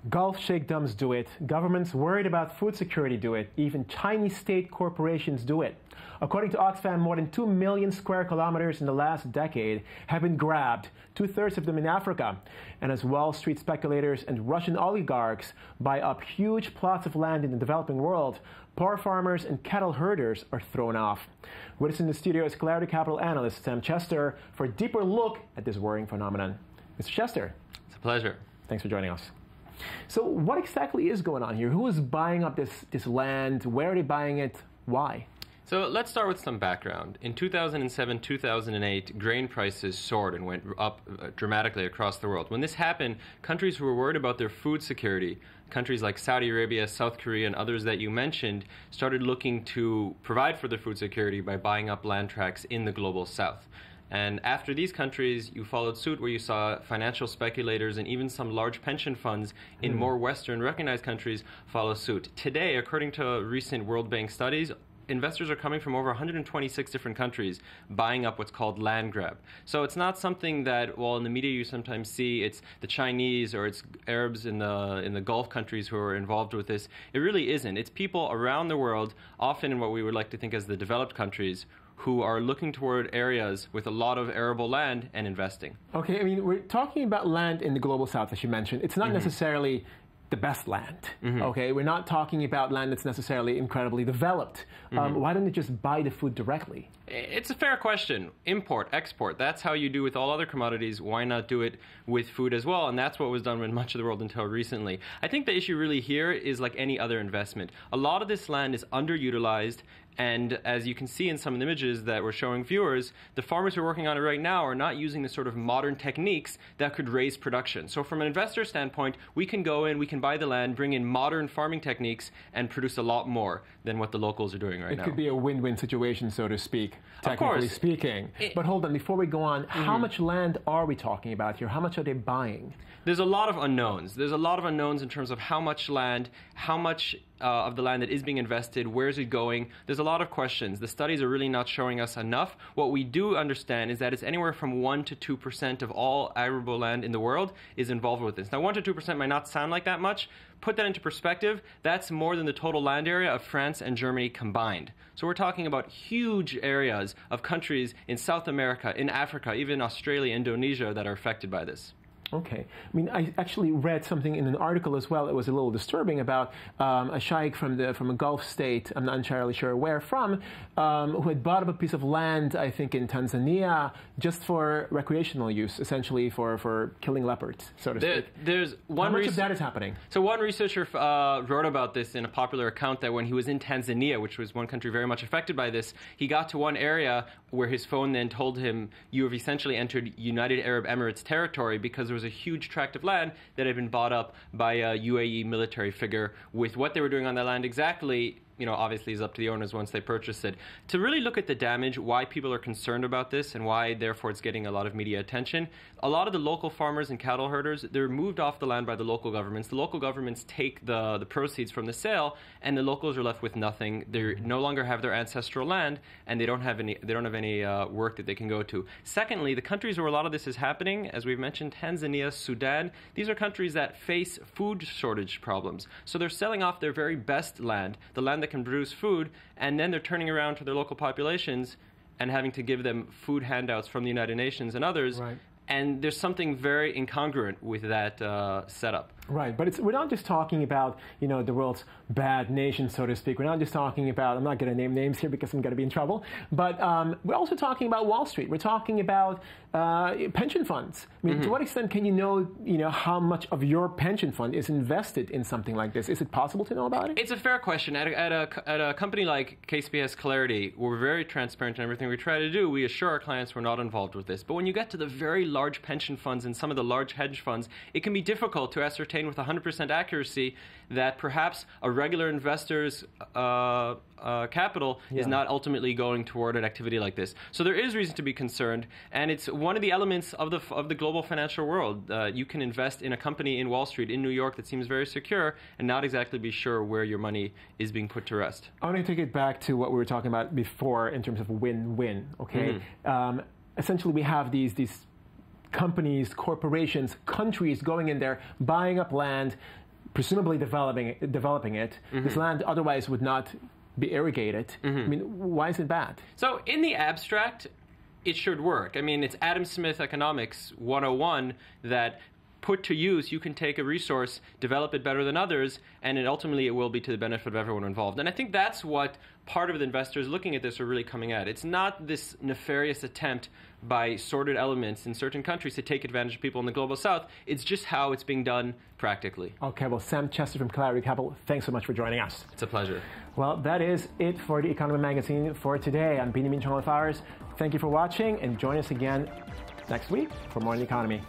Gulf sheikdoms do it. Governments worried about food security do it. Even Chinese state corporations do it. According to Oxfam, more than 2 million square kilometers in the last decade have been grabbed, two-thirds of them in Africa. And as Wall Street speculators and Russian oligarchs buy up huge plots of land in the developing world, poor farmers and cattle herders are thrown off. With us in the studio is Clarity Capital analyst Sam Chester for a deeper look at this worrying phenomenon. Mr. Chester. It's a pleasure. Thanks for joining us. So what exactly is going on here? Who is buying up this land? Where are they buying it? Why? So let's start with some background. In 2007, 2008, grain prices soared and went up dramatically across the world. When this happened, countries who were worried about their food security, countries like Saudi Arabia, South Korea, and others that you mentioned, started looking to provide for their food security by buying up land tracts in the global south. And after these countries, you followed suit where you saw financial speculators and even some large pension funds in more Western recognized countries follow suit. Today, according to recent World Bank studies, investors are coming from over 126 different countries buying up what's called land grab. So it's not something that, well, in the media you sometimes see it's the Chinese or it's Arabs in the Gulf countries who are involved with this. It really isn't. It's people around the world, often in what we would like to think as the developed countries, who are looking toward areas with a lot of arable land and investing. Okay, I mean, we're talking about land in the global south, as you mentioned. It's not necessarily the best land, okay? We're not talking about land that's necessarily incredibly developed. Why don't they just buy the food directly? It's a fair question. Import, export, that's how you do with all other commodities. Why not do it with food as well? And that's what was done with much of the world until recently. I think the issue really here is like any other investment. A lot of this land is underutilized, and as you can see in some of the images that we're showing viewers, the farmers who are working on it right now are not using the sort of modern techniques that could raise production. So from an investor standpoint, we can go in, we can buy the land, bring in modern farming techniques, and produce a lot more than what the locals are doing right now. It could be a win-win situation, so to speak, technically speaking. But hold on, before we go on, how much land are we talking about here? How much are they buying? There's a lot of unknowns. There's a lot of unknowns in terms of how much land, how much of the land that is being invested, where is it going? There's a lot of questions. The studies are really not showing us enough. What we do understand is that it's anywhere from 1 to 2% of all arable land in the world is involved with this. Now, 1 to 2% might not sound like that much. Put that into perspective, that's more than the total land area of France and Germany combined. So we're talking about huge areas of countries in South America, in Africa, even Australia, Indonesia that are affected by this. Okay. I mean, I actually read something in an article as well. It was a little disturbing about a sheikh from a Gulf state, I'm not entirely sure where from, who had bought up a piece of land, I think in Tanzania, just for recreational use, essentially for killing leopards, so to speak. There's one How much of that is happening? So one researcher wrote about this in a popular account that when he was in Tanzania, which was one country very much affected by this, he got to one area where his phone then told him, you have essentially entered United Arab Emirates territory because there was a huge tract of land that had been bought up by a UAE military figure. With what they were doing on that land exactly, obviously is up to the owners once they purchase it. To really look at the damage, why people are concerned about this, and why, therefore, it's getting a lot of media attention, a lot of the local farmers and cattle herders, they're moved off the land by the local governments. The local governments take the proceeds from the sale, and the locals are left with nothing. They no longer have their ancestral land, and they don't have any work that they can go to. Secondly, the countries where a lot of this is happening, as we've mentioned, Tanzania, Sudan, these are countries that face food shortage problems. So they're selling off their very best land, the land that can produce food, and then they're turning around to their local populations and having to give them food handouts from the United Nations and others. Right. And there's something very incongruent with that setup. Right, but we're not just talking about, the world's bad nation, so to speak. We're not just talking about, I'm not going to name names here because I'm going to be in trouble, but we're also talking about Wall Street. We're talking about pension funds. I mean, to what extent can you know how much of your pension fund is invested in something like this? Is it possible to know about it? It's a fair question. At a company like KSPS Clarity, we're very transparent in everything we try to do. We assure our clients we're not involved with this. But when you get to the very large pension funds and some of the large hedge funds, it can be difficult to ascertain with 100% accuracy that perhaps a regular investor's capital is not ultimately going toward an activity like this. So there is reason to be concerned, and it's one of the elements of the global financial world. You can invest in a company in Wall Street, in New York, that seems very secure, and not exactly be sure where your money is being put to rest. I want to take it back to what we were talking about before in terms of win-win, okay? Essentially, we have these companies, corporations, countries going in there, buying up land, presumably developing it. This land otherwise would not be irrigated. I mean, why is it bad? So in the abstract, it should work. I mean, it's Adam Smith Economics 101 that put to use, you can take a resource, develop it better than others, and ultimately it will be to the benefit of everyone involved. And I think that's what part of the investors looking at this are really coming at. It's not this nefarious attempt by sordid elements in certain countries to take advantage of people in the global south. It's just how it's being done practically. Okay, well, Sam Chester from Clarity Capital, thanks so much for joining us. It's a pleasure. Well, that is it for the Economy Magazine for today. I'm Benjamin Chong-Lefars. Thank you for watching, and join us again next week for more on the economy.